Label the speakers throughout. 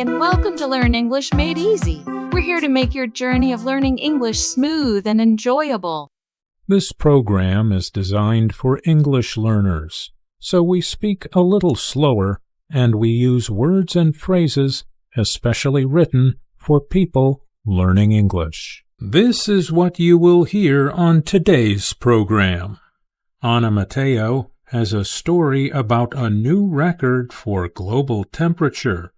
Speaker 1: and welcome to Learn English Made Easy. We're here to make your journey of learning English smooth and enjoyable.
Speaker 2: This program is designed for English learners, so we speak a little slower and we use words and phrases especially written for people learning English. This is what you will hear on today's program. Ana Mateo has a story about a new record for global temperature.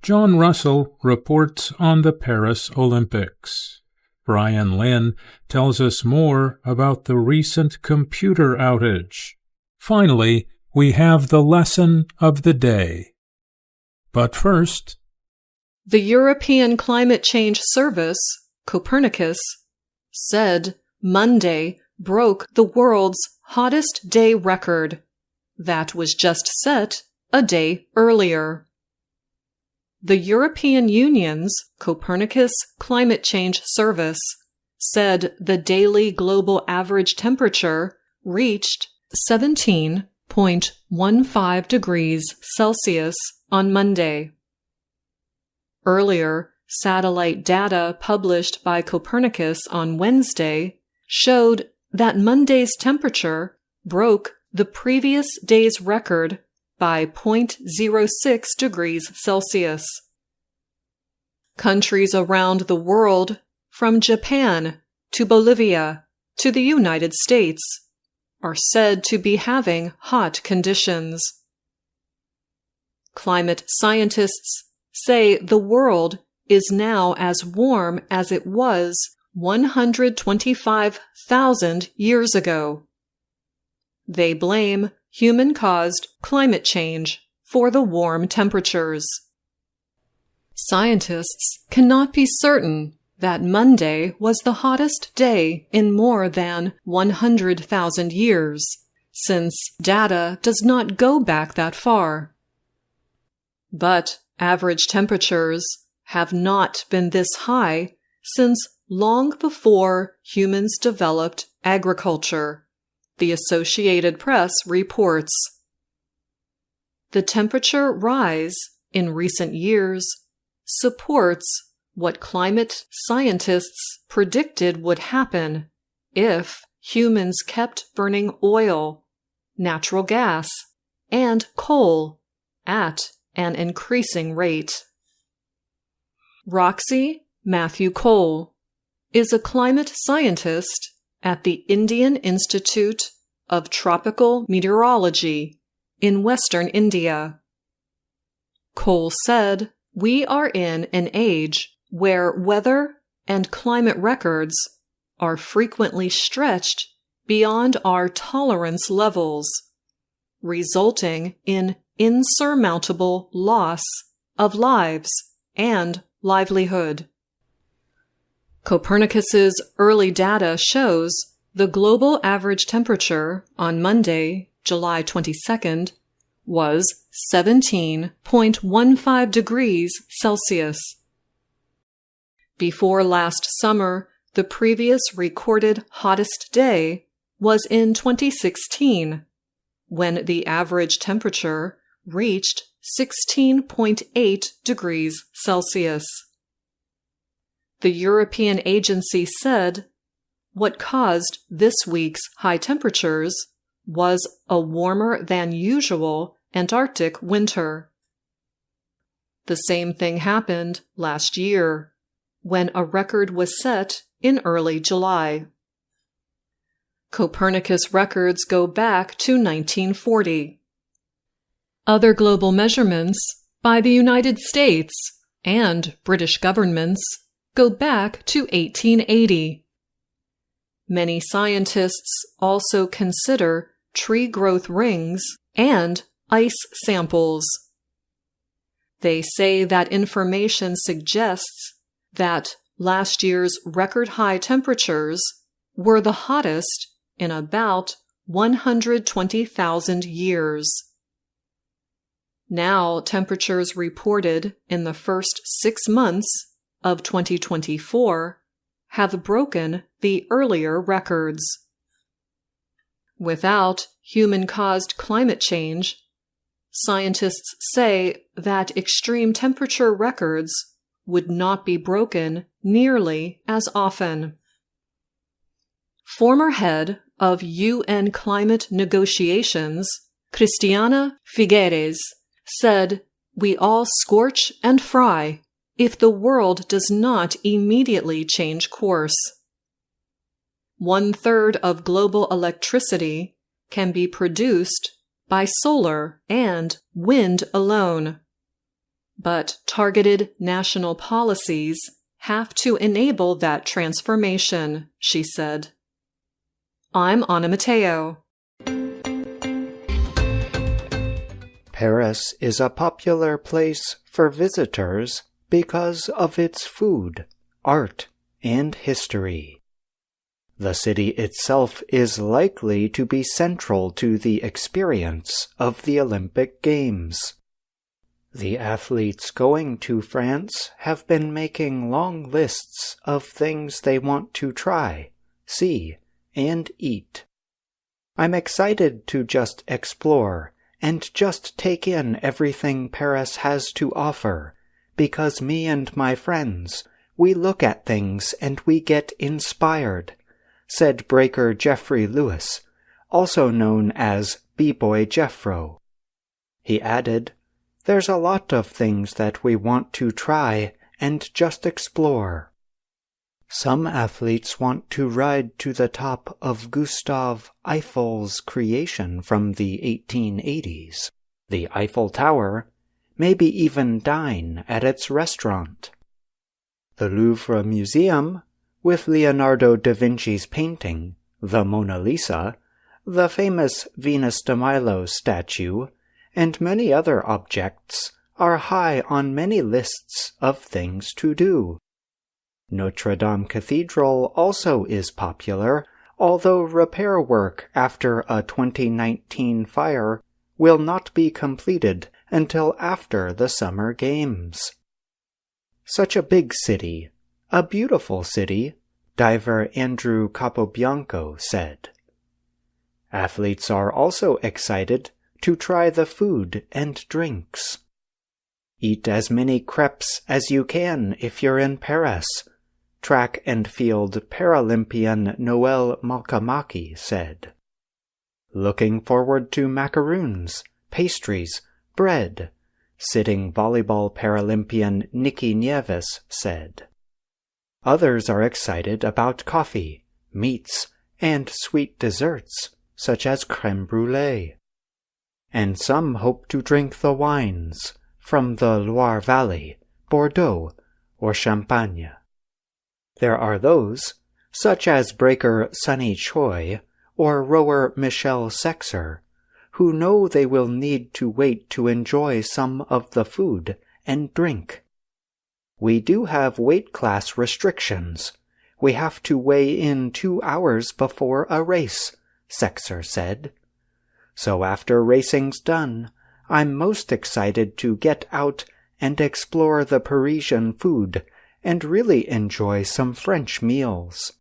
Speaker 2: John Russell reports on the Paris Olympics. Brian Lynn tells us more about the recent computer outage. Finally, we have the lesson of the day. But first,
Speaker 3: the European Climate Change Service, Copernicus, said Monday broke the world's hottest day record that was just set a day earlier. The European Union's Copernicus Climate Change Service said the daily global average temperature reached 17.15 degrees Celsius on Monday. Earlier, satellite data published by Copernicus on Wednesday showed that Monday's temperature broke the previous day's record by 0.06 degrees Celsius. Countries around the world, from Japan to Bolivia to the United States, are said to be having hot conditions. Climate scientists say the world is now as warm as it was 125,000 years ago. They blame human-caused climate change for the warm temperatures. Scientists cannot be certain that Monday was the hottest day in more than 100,000 years, since data does not go back that far. But average temperatures have not been this high since long before humans developed agriculture, the Associated Press reports. The temperature rise in recent years supports what climate scientists predicted would happen if humans kept burning oil, natural gas, and coal at an increasing rate. Roxy Matthew Cole is a climate scientist at the Indian Institute of Tropical Meteorology in Western India. Cole said, "We are in an age where weather and climate records are frequently stretched beyond our tolerance levels, resulting in insurmountable loss of lives and livelihood." Copernicus's early data shows the global average temperature on Monday, July 22nd, was 17.15 degrees Celsius. Before last summer, the previous recorded hottest day was in 2016, when the average temperature reached 16.8 degrees Celsius. The European agency said what caused this week's high temperatures was a warmer than usual Antarctic winter. The same thing happened last year, when a record was set in early July. Copernicus records go back to 1940. Other global measurements by the United States and British governments go back to 1880. Many scientists also consider tree growth rings and ice samples. They say that information suggests that last year's record-high temperatures were the hottest in about 120,000 years. Now, temperatures reported in the first 6 months of 2024 have broken the earlier records. Without human-caused climate change, Scientists say that extreme temperature records would not be broken nearly as often. Former head of UN climate negotiations, Christiana Figueres, said, "We all scorch and fry if the world does not immediately change course." 1/3 of global electricity can be produced by solar and wind alone. But targeted national policies have to enable that transformation, she said. I'm Anna Mateo.
Speaker 4: Paris is a popular place for visitors because of its food, art, and history. The city itself is likely to be central to the experience of the Olympic Games. The athletes going to France have been making long lists of things they want to try, see, and eat. I'm excited to just explore and just take in everything Paris has to offer, because me and my friends, we look at things and we get inspired, said breaker Jeffrey Lewis, also known as B-Boy Jeffro. He added, "There's a lot of things that we want to try and just explore." Some athletes want to ride to the top of Gustave Eiffel's creation from the 1880s, the Eiffel Tower, maybe even dine at its restaurant. The Louvre Museum, with Leonardo da Vinci's painting, the Mona Lisa, the famous Venus de Milo statue, and many other objects, are high on many lists of things to do. Notre Dame Cathedral also is popular, although repair work after a 2019 fire will not be completed until after the Summer Games. Such a big city, a beautiful city, diver Andrew Capobianco said. Athletes are also excited to try the food and drinks. Eat as many crepes as you can if you're in Paris, track and field Paralympian Noel Malkamaki said. Looking forward to macaroons, pastries, bread, sitting volleyball Paralympian Nikki Nieves said. Others are excited about coffee, meats, and sweet desserts, such as crème brûlée. And some hope to drink the wines from the Loire Valley, Bordeaux, or Champagne. There are those, such as breaker Sunny Choi or rower Michelle Sexer, who know they will need to wait to enjoy some of the food and drink. We do have weight class restrictions. We have to weigh in 2 hours before a race, Sexer said. So after racing's done, I'm most excited to get out and explore the Parisian food and really enjoy some French meals.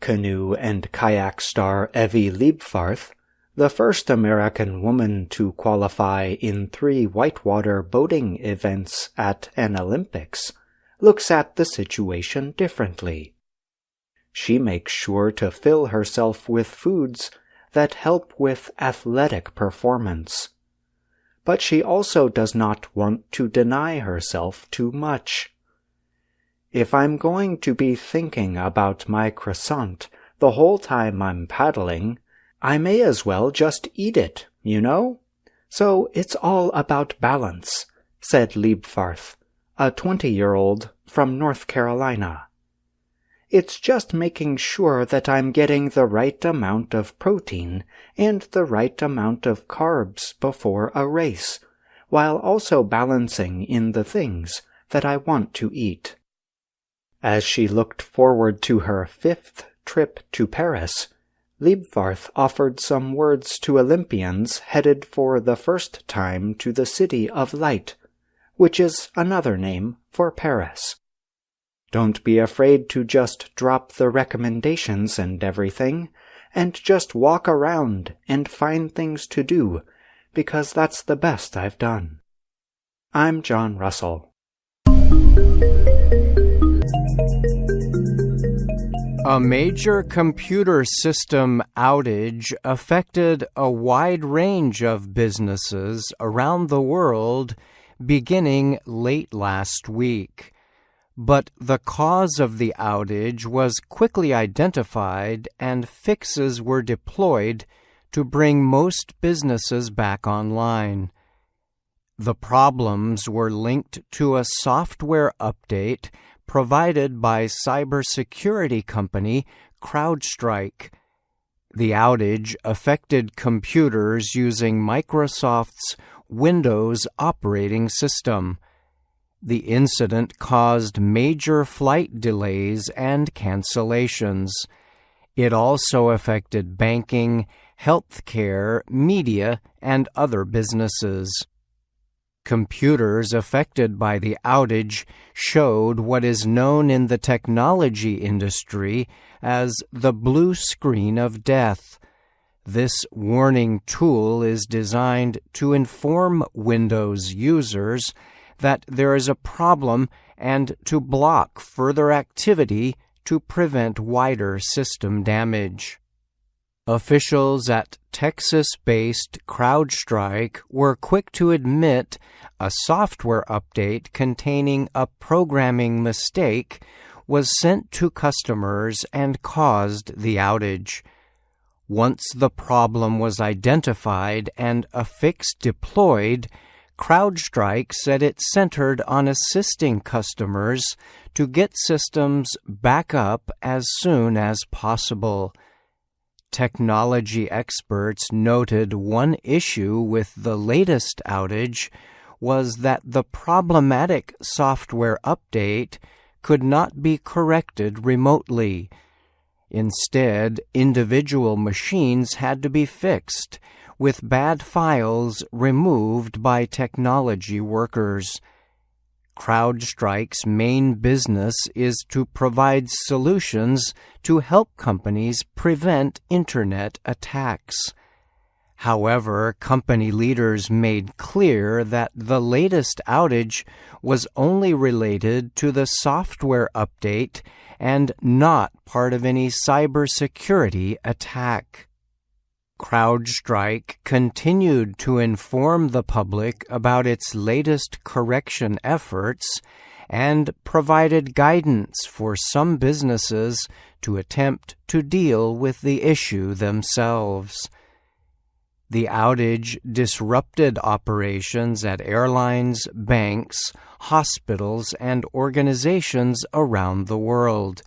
Speaker 4: Canoe and kayak star Evie Liebfarth, the first American woman to qualify in 3 whitewater boating events at an Olympics, looks at the situation differently. She makes sure to fill herself with foods that help with athletic performance. But she also does not want to deny herself too much. If I'm going to be thinking about my croissant the whole time I'm paddling, I may as well just eat it, you know? So it's all about balance, said Liebfarth, a 20-year-old from North Carolina. It's just making sure that I'm getting the right amount of protein and the right amount of carbs before a race, while also balancing in the things that I want to eat. As she looked forward to her 5th trip to Paris, Liebfarth offered some words to Olympians headed for the first time to the City of Light, which is another name for Paris. Don't be afraid to just drop the recommendations and everything, and just walk around and find things to do, because that's the best I've done. I'm John Russell.
Speaker 5: A major computer system outage affected a wide range of businesses around the world beginning late last week. But the cause of the outage was quickly identified and fixes were deployed to bring most businesses back online. The problems were linked to a software update provided by cybersecurity company CrowdStrike. The outage affected computers using Microsoft's Windows operating system. The incident caused major flight delays and cancellations. It also affected banking, healthcare, media, and other businesses. Computers affected by the outage showed what is known in the technology industry as the blue screen of death. This warning tool is designed to inform Windows users that there is a problem and to block further activity to prevent wider system damage. Officials at Texas-based CrowdStrike were quick to admit a software update containing a programming mistake was sent to customers and caused the outage. Once the problem was identified and a fix deployed, CrowdStrike said it centered on assisting customers to get systems back up as soon as possible. Technology experts noted one issue with the latest outage was that the problematic software update could not be corrected remotely. Instead, individual machines had to be fixed, with bad files removed by technology workers. CrowdStrike's main business is to provide solutions to help companies prevent Internet attacks. However, company leaders made clear that the latest outage was only related to the software update and not part of any cybersecurity attack. CrowdStrike continued to inform the public about its latest correction efforts and provided guidance for some businesses to attempt to deal with the issue themselves. The outage disrupted operations at airlines, banks, hospitals, and organizations around the world.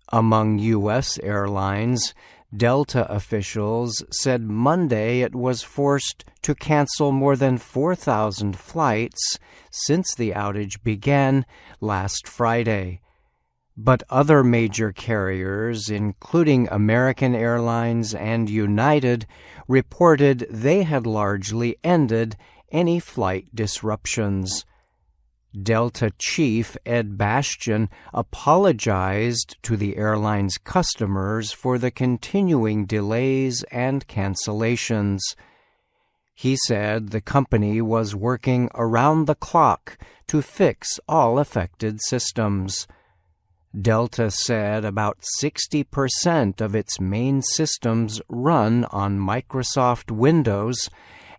Speaker 5: Among U.S. airlines, Delta officials said Monday it was forced to cancel more than 4,000 flights since the outage began last Friday. But other major carriers, including American Airlines and United, reported they had largely ended any flight disruptions. Delta chief Ed Bastian apologized to the airline's customers for the continuing delays and cancellations. He said the company was working around the clock to fix all affected systems. Delta said about 60% of its main systems run on Microsoft Windows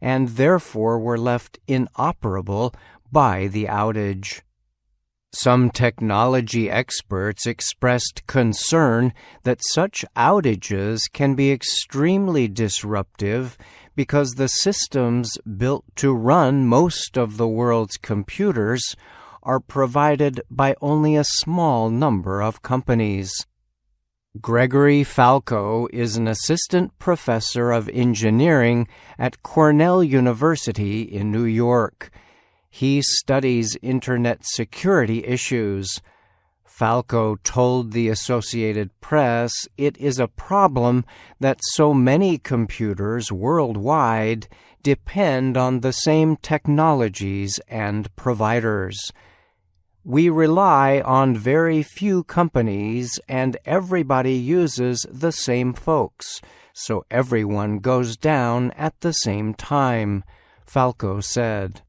Speaker 5: and therefore were left inoperable by the outage. Some technology experts expressed concern that such outages can be extremely disruptive because the systems built to run most of the world's computers are provided by only a small number of companies. Gregory Falco is an assistant professor of engineering at Cornell University in New York. He studies Internet security issues. Falco told the Associated Press it is a problem that so many computers worldwide depend on the same technologies and providers. We rely on very few companies, and everybody uses the same folks, so everyone goes down at the same time, Falco said.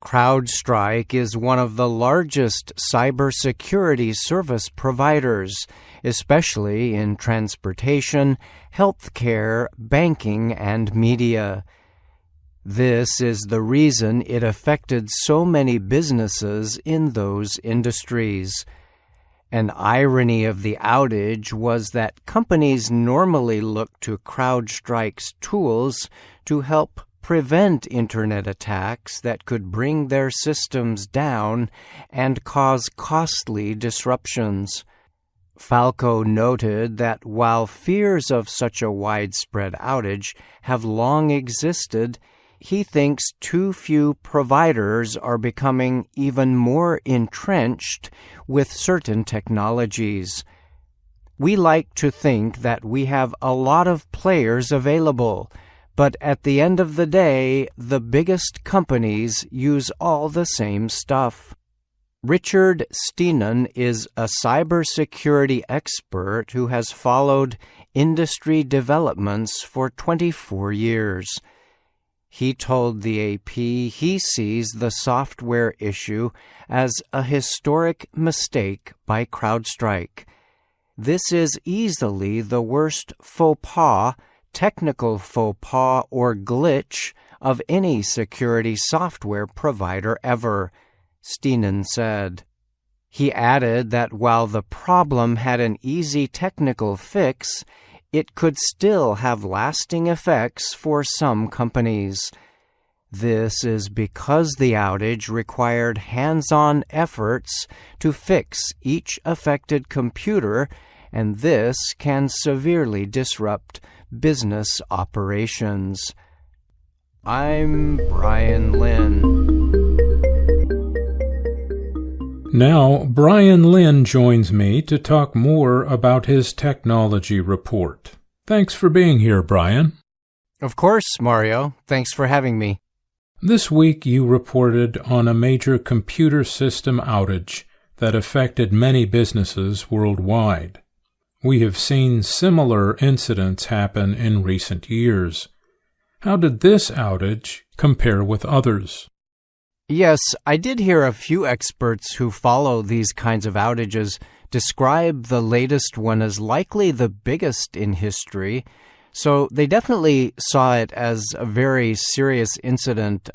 Speaker 5: CrowdStrike is one of the largest cybersecurity service providers, especially in transportation, healthcare, banking, and media. This is the reason it affected so many businesses in those industries. An irony of the outage was that companies normally look to CrowdStrike's tools to help prevent Internet attacks that could bring their systems down and cause costly disruptions. Falco noted that while fears of such a widespread outage have long existed, he thinks too few providers are becoming even more entrenched with certain technologies. We like to think that we have a lot of players available, but at the end of the day, the biggest companies use all the same stuff. Richard Steenan is a cybersecurity expert who has followed industry developments for 24 years. He told the AP he sees the software issue as a historic mistake by CrowdStrike. This is easily the worst faux pas, technical faux pas, or glitch of any security software provider ever, Steenan said. He added that while the problem had an easy technical fix, it could still have lasting effects for some companies. This is because the outage required hands-on efforts to fix each affected computer, and this can severely disrupt business operations. I'm Brian Lynn.
Speaker 2: Now, Brian Lynn joins me to talk more about his technology report. Thanks for being here, Brian.
Speaker 5: Of course, Mario. Thanks for having me.
Speaker 2: This week you reported on a major computer system outage that affected many businesses worldwide. We have seen similar incidents happen in recent years. How did this outage compare with others?
Speaker 5: Yes, I did hear a few experts who follow these kinds of outages describe the latest one as likely the biggest in history. So they definitely saw it as a very serious incident.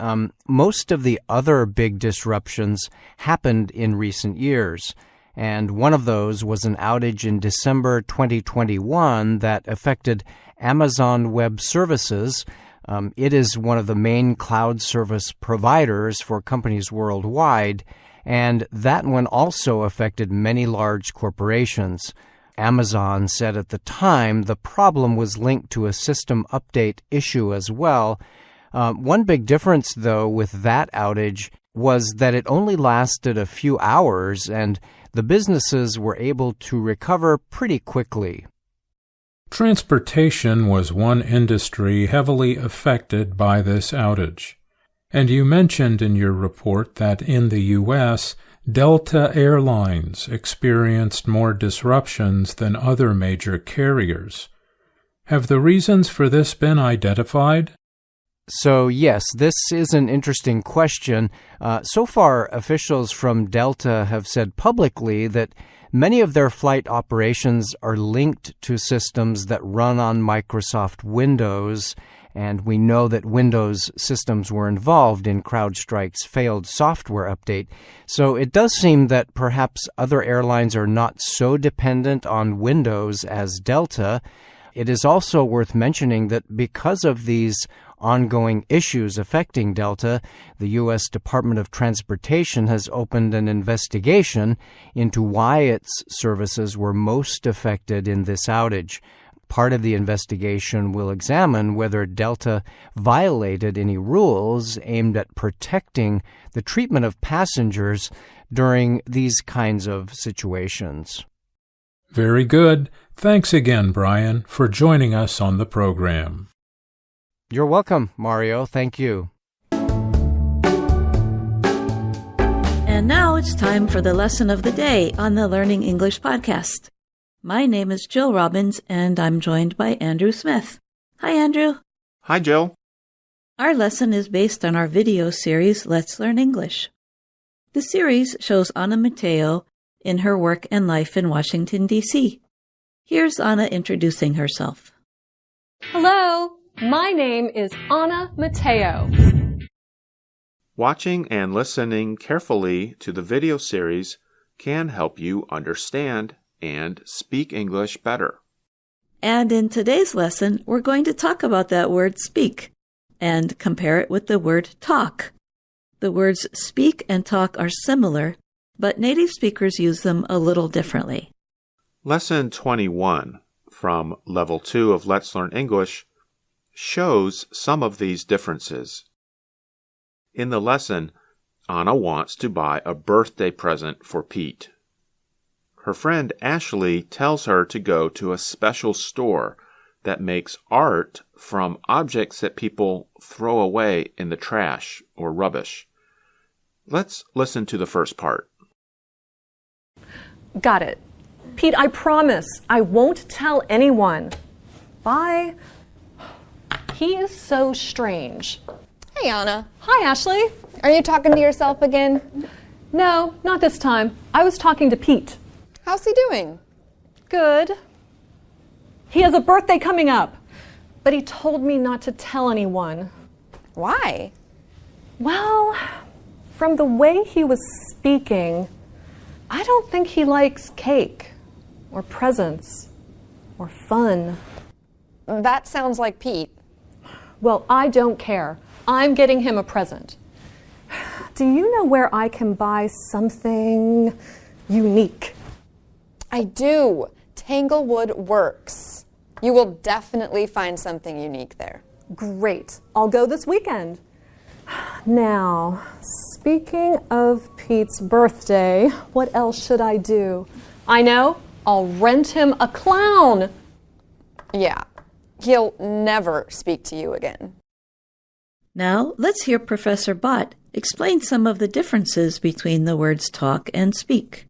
Speaker 5: Most of the other big disruptions happened in recent years, and one of those was an outage in December 2021 that affected Amazon Web Services. It is one of the main cloud service providers for companies worldwide, and that one also affected many large corporations. Amazon said at the time the problem was linked to a system update issue as well. One big difference, though, with that outage was that it only lasted a few hours, and the businesses were able to recover pretty quickly.
Speaker 2: Transportation was one industry heavily affected by this outage. And you mentioned in your report that in the U.S., Delta Airlines experienced more disruptions than other major carriers. Have the reasons for this been identified?
Speaker 5: So yes, this is an interesting question. So far, officials from Delta have said publicly that many of their flight operations are linked to systems that run on Microsoft Windows, and we know that Windows systems were involved in CrowdStrike's failed software update. So it does seem that perhaps other airlines are not so dependent on Windows as Delta. It is also worth mentioning that because of these ongoing issues affecting Delta, the U.S. Department of Transportation has opened an investigation into why its services were most affected in this outage. Part of the investigation will examine whether Delta violated any rules aimed at protecting the treatment of passengers during these kinds of situations.
Speaker 2: Very good. Thanks again, Brian, for joining us on the program.
Speaker 5: You're welcome, Mario. Thank you.
Speaker 6: And now it's time for the lesson of the day on the Learning English podcast. My name is Jill Robbins, and I'm joined by Andrew Smith. Hi, Andrew.
Speaker 7: Hi, Jill.
Speaker 6: Our lesson is based on our video series, Let's Learn English. The series shows Anna Mateo in her work and life in Washington, D.C. Here's Anna introducing herself.
Speaker 3: Hello, my name is Anna Mateo.
Speaker 7: Watching and listening carefully to the video series can help you understand and speak English better.
Speaker 6: And in today's lesson, we're going to talk about that word speak and compare it with the word talk. The words speak and talk are similar, but native speakers use them a little differently.
Speaker 7: Lesson 21 from Level 2 of Let's Learn English shows some of these differences. In the lesson, Anna wants to buy a birthday present for Pete. Her friend Ashley tells her to go to a special store that makes art from objects that people throw away in the trash or rubbish. Let's listen to the first part.
Speaker 3: Got it. Pete, I promise I won't tell anyone. Bye. He is so strange.
Speaker 8: Hey, Anna.
Speaker 3: Hi, Ashley.
Speaker 8: Are you talking to yourself again?
Speaker 3: No, not this time. I was talking to Pete.
Speaker 8: How's he doing?
Speaker 3: Good. He has a birthday coming up, but he told me not to tell anyone.
Speaker 8: Why?
Speaker 3: Well, from the way he was speaking, I don't think he likes cake or presents or fun.
Speaker 8: That sounds like Pete.
Speaker 3: Well, I don't care. I'm getting him a present. Do you know where I can buy something unique?
Speaker 8: I do. Tanglewood Works. You will definitely find something unique there.
Speaker 3: Great. I'll go this weekend. Now, speaking of Pete's birthday, what else should I do? I know. I'll rent him a clown.
Speaker 8: Yeah. He'll never speak to you again.
Speaker 6: Now, let's hear Professor Bott explain some of the differences between the words talk and speak.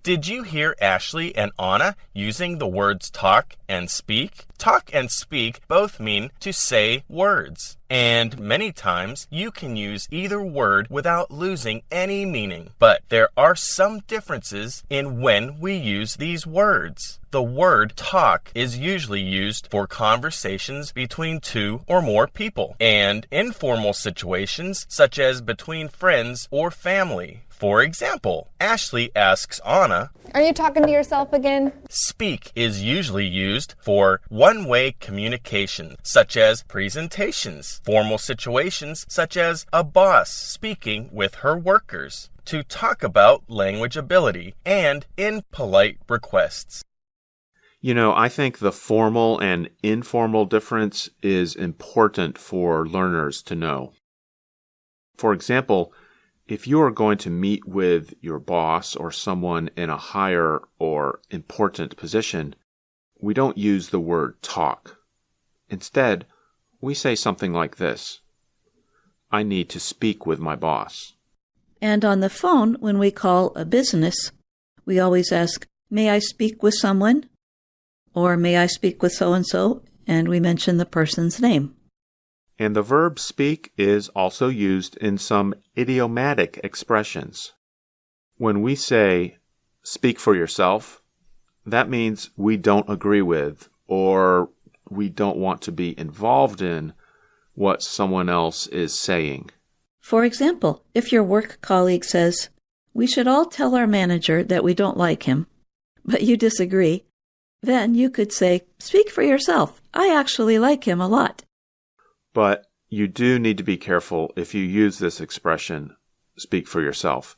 Speaker 9: Did you hear Ashley and Anna using the words talk and speak? Talk and speak both mean to say words. And many times you can use either word without losing any meaning. But there are some differences in when we use these words. The word talk is usually used for conversations between two or more people and informal situations such as between friends or family. For example, Ashley asks Anna,
Speaker 8: Are you talking to yourself again?
Speaker 9: Speak is usually used for one-way communication, such as presentations, formal situations, such as a boss speaking with her workers, to talk about language ability, and in polite requests.
Speaker 7: You know, I think the formal and informal difference is important for learners to know. For example, if you are going to meet with your boss or someone in a higher or important position, we don't use the word talk. Instead, we say something like this: I need to speak with my boss.
Speaker 6: And on the phone, when we call a business, we always ask, may I speak with someone? Or may I speak with so-and-so? And we mention the person's name.
Speaker 7: And the verb speak is also used in some idiomatic expressions. When we say, speak for yourself, that means we don't agree with or we don't want to be involved in what someone else is saying.
Speaker 6: For example, if your work colleague says, we should all tell our manager that we don't like him, but you disagree, then you could say, speak for yourself. I actually like him a lot.
Speaker 7: But you do need to be careful if you use this expression, speak for yourself,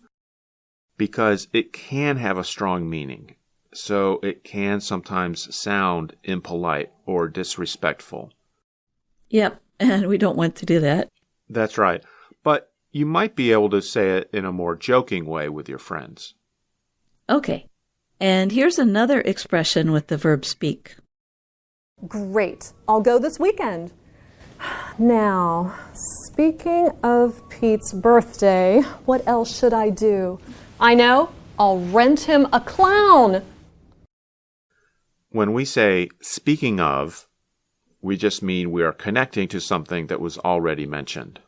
Speaker 7: because it can have a strong meaning. So it can sometimes sound impolite or disrespectful.
Speaker 6: Yep, and we don't want to do that.
Speaker 7: That's right. But you might be able to say it in a more joking way with your friends.
Speaker 6: Okay, and here's another expression with the verb speak.
Speaker 3: Great. I'll go this weekend. Now, speaking of Pete's birthday, what else should I do? I know, I'll rent him a clown.
Speaker 7: When we say speaking of, we just mean we are connecting to something that was already mentioned.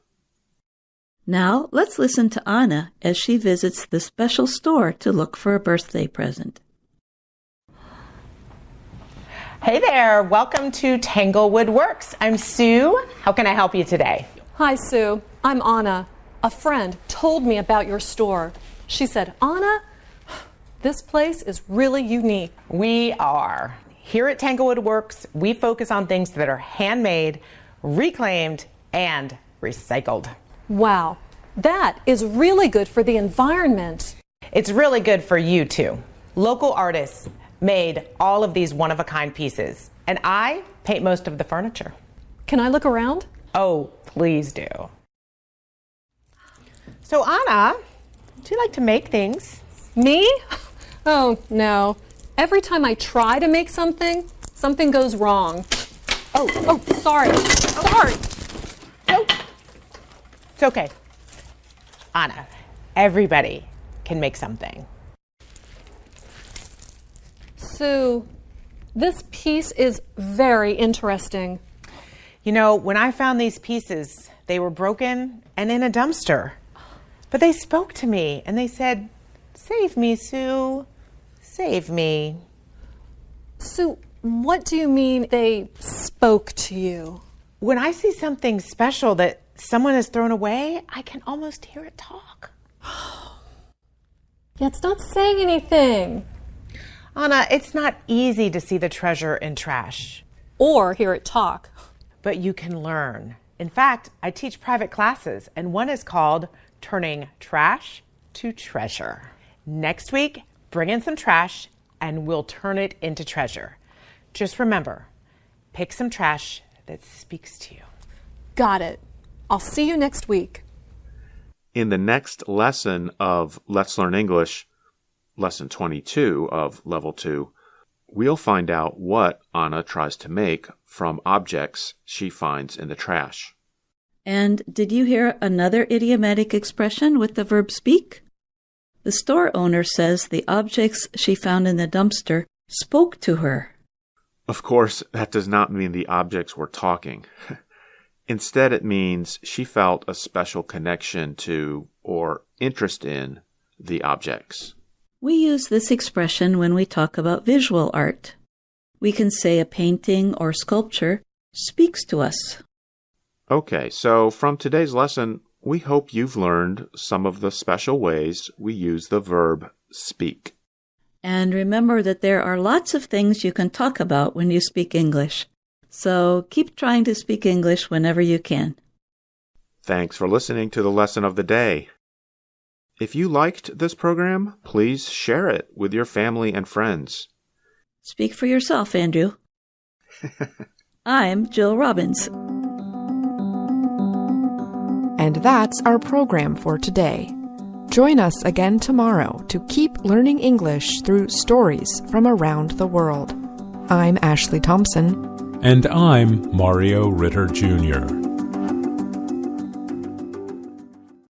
Speaker 6: Now, let's listen to Anna as she visits the special store to look for a birthday present.
Speaker 10: Hey there, welcome to Tanglewood Works. I'm Sue. How can I help you today?
Speaker 3: Hi, Sue. I'm Anna. A friend told me about your store. She said, Anna, this place is really unique.
Speaker 10: We are. Here at Tanglewood Works, we focus on things that are handmade, reclaimed, and recycled.
Speaker 3: Wow, that is really good for the environment.
Speaker 10: It's really good for you too. Local artists made all of these one-of-a-kind pieces, and I paint most of the furniture.
Speaker 3: Can I look around?
Speaker 10: Oh, please do. So Anna, do you like to make things?
Speaker 3: Me? Oh, no. Every time I try to make something, something goes wrong. Oh, sorry. Sorry.
Speaker 10: No. It's okay. Anna, everybody can make something.
Speaker 3: Sue, this piece is very interesting.
Speaker 10: You know, when I found these pieces, they were broken and in a dumpster. But they spoke to me and they said, "Save me, Sue. Save me."
Speaker 3: Sue, what do you mean they spoke to you?
Speaker 10: When I see something special that someone has thrown away, I can almost hear it talk.
Speaker 3: Yeah, it's not saying anything.
Speaker 10: Anna, it's not easy to see the treasure in trash.
Speaker 3: Or hear it talk.
Speaker 10: But you can learn. In fact, I teach private classes, and one is called Turning Trash to Treasure. Next week, bring in some trash, and we'll turn it into treasure. Just remember, pick some trash that speaks to you.
Speaker 3: Got it. I'll see you next week.
Speaker 7: In the next lesson of Let's Learn English, Lesson 22 of Level 2, we'll find out what Anna tries to make from objects she finds in the trash.
Speaker 6: And did you hear another idiomatic expression with the verb speak? The store owner says the objects she found in the dumpster spoke to her.
Speaker 7: Of course, that does not mean the objects were talking. Instead, it means she felt a special connection to or interest in the objects.
Speaker 6: We use this expression when we talk about visual art. We can say a painting or sculpture speaks to us.
Speaker 7: Okay, so from today's lesson, we hope you've learned some of the special ways we use the verb speak.
Speaker 6: And remember that there are lots of things you can talk about when you speak English. So keep trying to speak English whenever you can.
Speaker 7: Thanks for listening to the lesson of the day. If you liked this program, please share it with your family and friends.
Speaker 6: Speak for yourself, Andrew. I'm Jill Robbins.
Speaker 11: And that's our program for today. Join us again tomorrow to keep learning English through stories from around the world. I'm Ashley Thompson.
Speaker 2: And I'm Mario Ritter Jr.